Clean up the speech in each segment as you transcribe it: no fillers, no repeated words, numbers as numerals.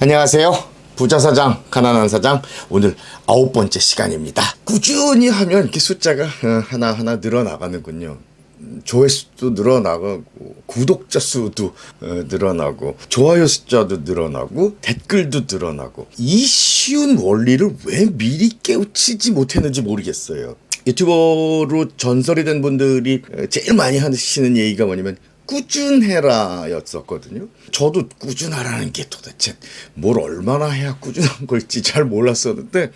안녕하세요. 부자사장, 가난한 사장. 오늘 9번째 시간입니다. 꾸준히 하면 이렇게 숫자가 하나하나 늘어나가는군요. 조회수도 늘어나고, 구독자 수도 늘어나고, 좋아요 숫자도 늘어나고, 댓글도 늘어나고. 이 쉬운 원리를 왜 미리 깨우치지 못했는지 모르겠어요. 유튜버로 전설이 된 분들이 제일 많이 하시는 얘기가 뭐냐면 꾸준해라 였었거든요. 저도 꾸준하라는 게 도대체 뭘 얼마나 해야 꾸준한 걸지 잘 몰랐었는데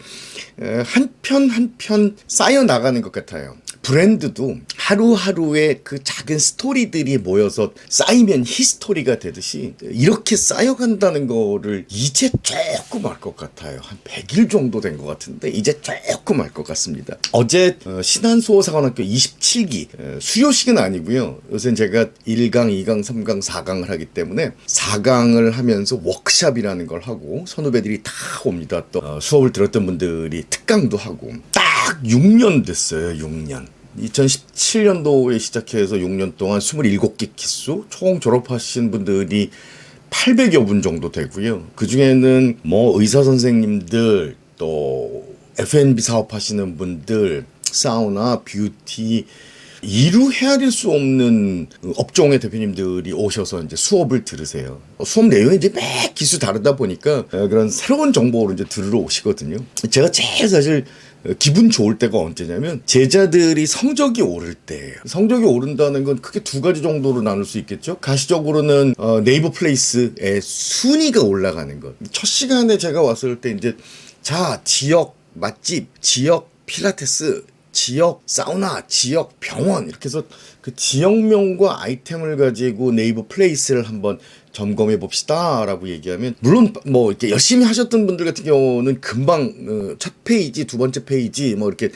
한 편 한 편 쌓여 나가는 것 같아요. 브랜드도 하루하루의 그 작은 스토리들이 모여서 쌓이면 히스토리가 되듯이 이렇게 쌓여간다는 거를 이제 조금 알 것 같아요. 한 100일 정도 된 것 같은데 이제 조금 알 것 같습니다. 어제 신안수호사관학교 27기 수료식은 아니고요. 요새 제가 1강, 2강, 3강, 4강을 하기 때문에 4강을 하면서 워크샵이라는 걸 하고 선후배들이 다 옵니다. 또 수업을 들었던 분들이 특강도 하고 딱 6년 됐어요. 6년. 2017년도에 시작해서 6년 동안 27개 기수 총 졸업하신 분들이 800여 분 정도 되고요. 그 중에는 뭐 의사 선생님들, 또 F&B 사업하시는 분들, 사우나, 뷰티, 이루 헤아릴 수 없는 업종의 대표님들이 오셔서 이제 수업을 들으세요. 수업 내용이 이제 매 기수 다르다 보니까 그런 새로운 정보를 이제 들으러 오시거든요. 제가 제일 사실 기분 좋을 때가 언제냐면 제자들이 성적이 오를 때예요. 성적이 오른다는 건 크게 두 가지 정도로 나눌 수 있겠죠. 가시적으로는 네이버 플레이스의 순위가 올라가는 것. 첫 시간에 제가 왔을 때 이제 자, 지역 맛집, 지역 필라테스, 지역 사우나, 지역 병원 이렇게 해서 그 지역명과 아이템을 가지고 네이버 플레이스를 한번 점검해 봅시다라고 얘기하면 물론 뭐 이렇게 열심히 하셨던 분들 같은 경우는 금방 첫 페이지, 두 번째 페이지 뭐 이렇게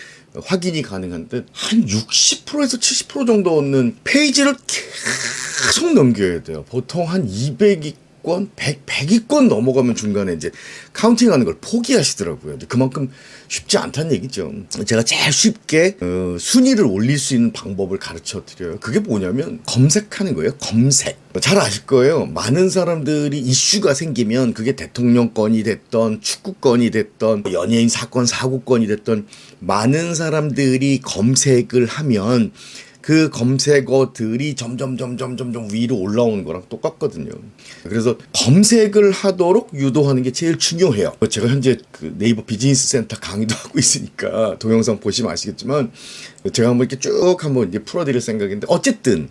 확인이 가능한데 한 60%에서 70% 정도는 페이지를 계속 넘겨야 돼요. 보통 한 200위권, 100위권 넘어가면 중간에 이제 카운팅하는 걸 포기하시더라고요. 그만큼 쉽지 않다는 얘기죠. 제가 제일 쉽게 순위를 올릴 수 있는 방법을 가르쳐 드려요. 그게 뭐냐면 검색하는 거예요. 검색. 잘 아실 거예요. 많은 사람들이 이슈가 생기면 그게 대통령권이 됐던 축구권이 됐던 연예인 사건 사고권이 됐던 많은 사람들이 검색을 하면 그 검색어들이 점점 위로 올라오는 거랑 똑같거든요. 그래서 검색을 하도록 유도하는 게 제일 중요해요. 제가 현재 그 네이버 비즈니스 센터 강의도 하고 있으니까 동영상 보시면 아시겠지만 제가 한번 이렇게 쭉 한번 이제 풀어드릴 생각인데 어쨌든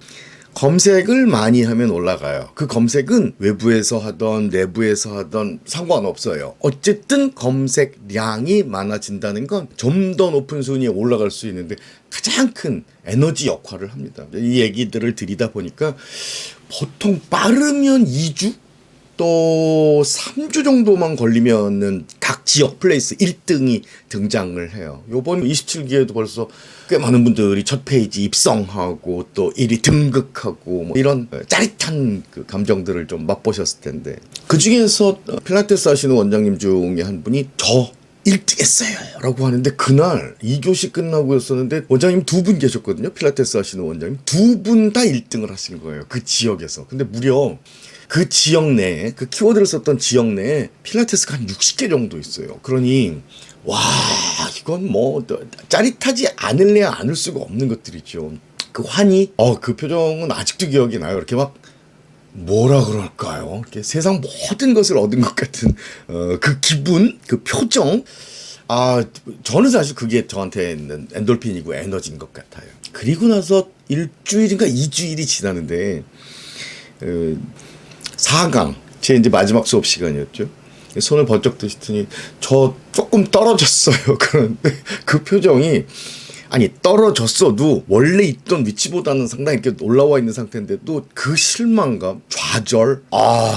검색을 많이 하면 올라가요. 그 검색은 외부에서 하던 내부에서 하던 상관없어요. 어쨌든 검색량이 많아진다는 건 좀 더 높은 순위에 올라갈 수 있는데 가장 큰 에너지 역할을 합니다. 이 얘기들을 드리다 보니까 보통 빠르면 2주? 또 3주 정도만 걸리면은 각 지역 플레이스 1등이 등장을 해요. 요번 27기에도 벌써 꽤 많은 분들이 첫 페이지 입성하고 또 1위 등극하고 뭐 이런 짜릿한 그 감정들을 좀 맛보셨을 텐데 그 중에서 필라테스 하시는 원장님 중에 한 분이 저 1등 했어요 라고 하는데 그날 2교시 끝나고였었는데 원장님 2분 계셨거든요. 필라테스 하시는 원장님 2분 다 1등을 하신 거예요. 그 지역에서. 근데 무려 그 지역 내에 그 키워드를 썼던 지역 내에 필라테스가 한 60개 정도 있어요. 그러니 와 이건 뭐 짜릿하지 않을래야 않을 수가 없는 것들이죠. 그 환희 그 표정은 아직도 기억이 나요. 이렇게 막 뭐라 그럴까요? 이렇게 세상 모든 것을 얻은 것 같은 그 기분, 그 표정. 저는 사실 그게 저한테는 엔돌핀이고 에너지인 것 같아요. 그리고 나서 일주일인가 2주일이 지나는데 4강 제 이제 마지막 수업 시간이었죠. 손을 번쩍 드시더니 저 조금 떨어졌어요. 그런데 그 표정이 아니 떨어졌어도 원래 있던 위치보다는 상당히 이렇게 올라와 있는 상태인데도 그 실망감, 좌절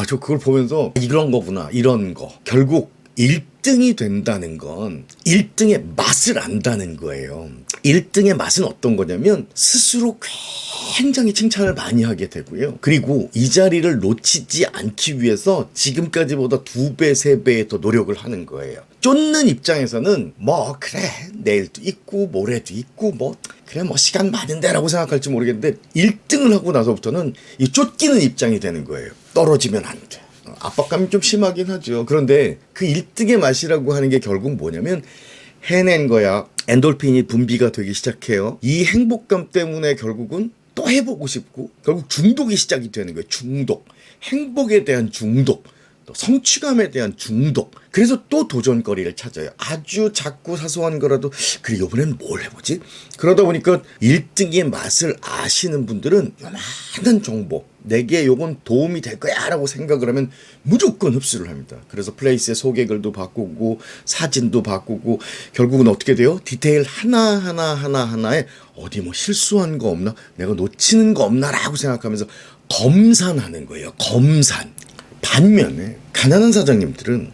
저 그걸 보면서 이런 거구나 이런 거 결국 1등이 된다는 건 1등의 맛을 안다는 거예요. 1등의 맛은 어떤 거냐면 스스로 굉장히 칭찬을 많이 하게 되고요. 그리고 이 자리를 놓치지 않기 위해서 지금까지보다 2배, 3배의 더 노력을 하는 거예요. 쫓는 입장에서는 뭐 그래 내일도 있고 모레도 있고 뭐 그래 뭐 시간 많은데 라고 생각할지 모르겠는데 1등을 하고 나서부터는 이 쫓기는 입장이 되는 거예요. 떨어지면 안 돼. 압박감이 좀 심하긴 하죠. 그런데 그 1등의 맛이라고 하는 게 결국 뭐냐면 해낸 거야. 엔돌핀이 분비가 되기 시작해요. 이 행복감 때문에 결국은 또 해보고 싶고 결국 중독이 시작이 되는 거예요. 중독. 행복에 대한 중독. 또 성취감에 대한 중독. 그래서 또 도전거리를 찾아요. 아주 작고 사소한 거라도 그래 이번엔 뭘 해보지? 그러다 보니까 1등의 맛을 아시는 분들은 요만한 정보 내게 요건 도움이 될 거야 라고 생각을 하면 무조건 흡수를 합니다. 그래서 플레이스의 소개글도 바꾸고 사진도 바꾸고 결국은 어떻게 돼요? 디테일 하나하나에 어디 뭐 실수한 거 없나? 내가 놓치는 거 없나? 라고 생각하면서 검산하는 거예요. 검산. 반면에 가난한 사장님들은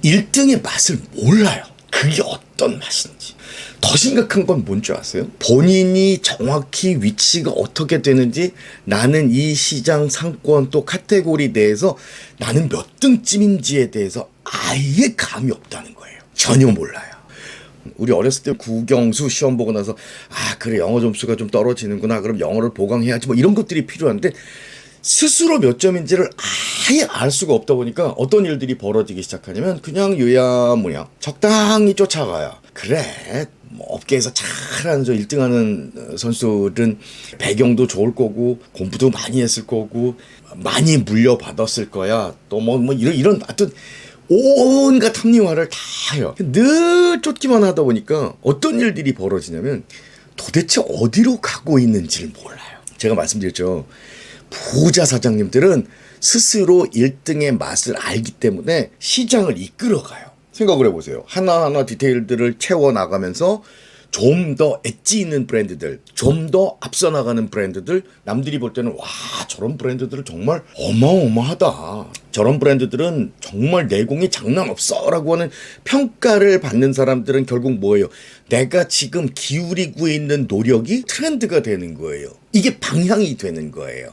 1등의 맛을 몰라요. 그게 어떤 맛인지. 더 심각한 건 뭔지 아세요? 본인이 정확히 위치가 어떻게 되는지 나는 이 시장 상권 또 카테고리 내에서 나는 몇 등쯤인지에 대해서 아예 감이 없다는 거예요. 전혀 몰라요. 우리 어렸을 때 국영수 시험 보고 나서 아 그래 영어 점수가 좀 떨어지는구나 그럼 영어를 보강해야지 뭐 이런 것들이 필요한데 스스로 몇 점인지를 아예 알 수가 없다 보니까 어떤 일들이 벌어지기 시작하냐면 그냥 유야무야 적당히 쫓아가요. 그래 뭐 업계에서 잘하는 저 1등하는 선수들은 배경도 좋을 거고 공부도 많이 했을 거고 많이 물려받았을 거야. 또 뭐 이런 하여튼 온갖 합리화를 다 해요. 늘 쫓기만 하다 보니까 어떤 일들이 벌어지냐면 도대체 어디로 가고 있는지를 몰라요. 제가 말씀드렸죠. 부자 사장님들은 스스로 1등의 맛을 알기 때문에 시장을 이끌어가요. 생각을 해보세요. 하나하나 디테일들을 채워나가면서 좀 더 엣지 있는 브랜드들, 좀 더 앞서 나가는 브랜드들, 남들이 볼 때는 와 저런 브랜드들은 정말 어마어마하다. 저런 브랜드들은 정말 내공이 장난 없어 라고 하는 평가를 받는 사람들은 결국 뭐예요? 내가 지금 기울이고 있는 노력이 트렌드가 되는 거예요. 이게 방향이 되는 거예요.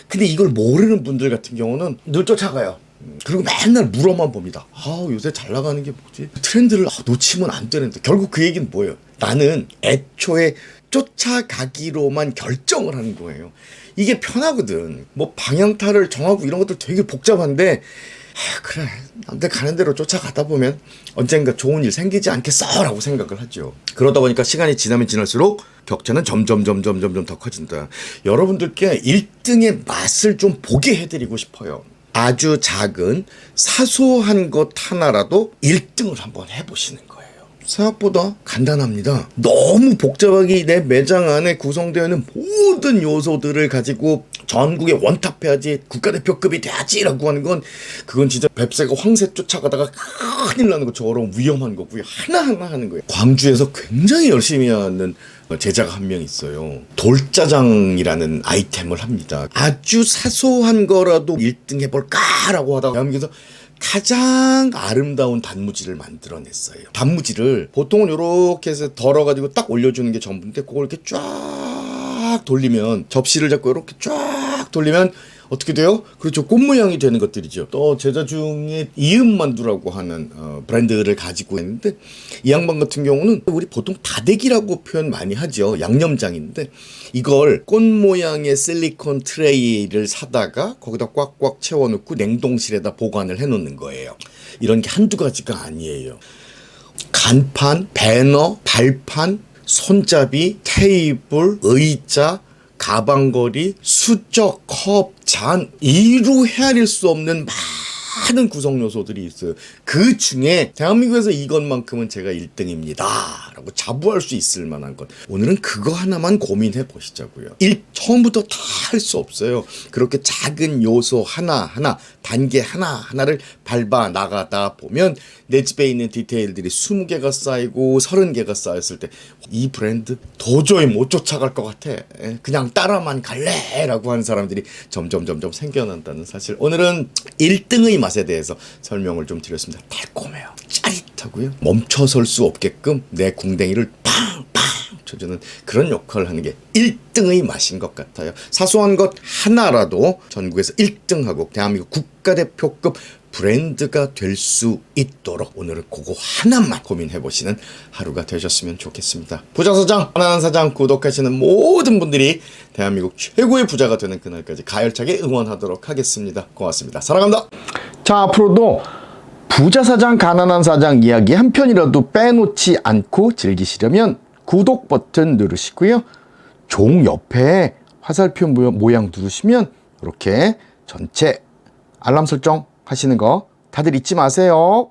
근데 이걸 모르는 분들 같은 경우는 늘 쫓아가요. 그리고 맨날 물어만 봅니다. 아 요새 잘 나가는 게 뭐지? 트렌드를 놓치면 안 되는데 결국 그 얘기는 뭐예요? 나는 애초에 쫓아가기로만 결정을 하는 거예요. 이게 편하거든. 뭐 방향타를 정하고 이런 것들 되게 복잡한데 그래 남들 가는 대로 쫓아가다 보면 언젠가 좋은 일 생기지 않겠어 라고 생각을 하죠. 그러다 보니까 시간이 지나면 지날수록 격차는 점점 더 커진다. 여러분들께 1등의 맛을 좀 보게 해드리고 싶어요. 아주 작은 사소한 것 하나라도 1등을 한번 해보시는 거예요. 생각보다 간단합니다. 너무 복잡하게 내 매장 안에 구성되어 있는 모든 요소들을 가지고 전국에 원탑해야지 국가대표급이 돼야지라고 하는 건 그건 진짜 뱁새가 황새 쫓아가다가 큰일 나는 것처럼 위험한 거고요. 하나하나 하는 거예요. 광주에서 굉장히 열심히 하는 제자가 한 명 있어요. 돌짜장이라는 아이템을 합니다. 아주 사소한 거라도 1등 해볼까라고 하다가 대한민국에서 가장 아름다운 단무지를 만들어냈어요. 단무지를 보통은 이렇게 해서 덜어가지고 딱 올려주는 게 전부인데 그걸 이렇게 쫙 돌리면 접시를 잡고 이렇게 쫙 돌리면 어떻게 돼요? 그렇죠. 꽃 모양이 되는 것들이죠. 또 제자 중에 이음만두라고 하는 브랜드를 가지고 있는데 이 양반 같은 경우는 우리 보통 다대기라고 표현 많이 하죠. 양념장인데 이걸 꽃 모양의 실리콘 트레이를 사다가 거기다 꽉꽉 채워놓고 냉동실에다 보관을 해놓는 거예요. 이런 게 한두 가지가 아니에요. 간판, 배너, 발판, 손잡이, 테이블, 의자, 가방걸이, 수저, 컵, 잔, 이루 헤아릴 수 없는 많은 구성 요소들이 있어요. 그 중에 대한민국에서 이것만큼은 제가 1등입니다 라고 자부할 수 있을 만한 것. 오늘은 그거 하나만 고민해 보시자고요. 처음부터 다 할 수 없어요. 그렇게 작은 요소 하나하나, 단계 하나하나를 밟아 나가다 보면 내 집에 있는 디테일들이 20개가 쌓이고 30개가 쌓였을 때 이 브랜드 도저히 못 쫓아갈 것 같아. 그냥 따라만 갈래 라고 하는 사람들이 점점 생겨난다는 사실. 오늘은 1등의 맛에 대해서 설명을 좀 드렸습니다. 달콤해요. 짜릿하고요. 멈춰설 수 없게끔 내 궁뎅이를 팡팡 쳐주는 그런 역할을 하는 게 1등의 맛인 것 같아요. 사소한 것 하나라도 전국에서 1등하고 대한민국 국가대표급 브랜드가 될 수 있도록 오늘은 그거 하나만 고민해 보시는 하루가 되셨으면 좋겠습니다. 부자사장, 가난한 사장 구독하시는 모든 분들이 대한민국 최고의 부자가 되는 그날까지 가열차게 응원하도록 하겠습니다. 고맙습니다. 사랑합니다. 자, 앞으로도 부자사장, 가난한 사장 이야기 한 편이라도 빼놓지 않고 즐기시려면 구독 버튼 누르시고요. 종 옆에 화살표 모양 누르시면 이렇게 전체 알람 설정 하시는 거 다들 잊지 마세요.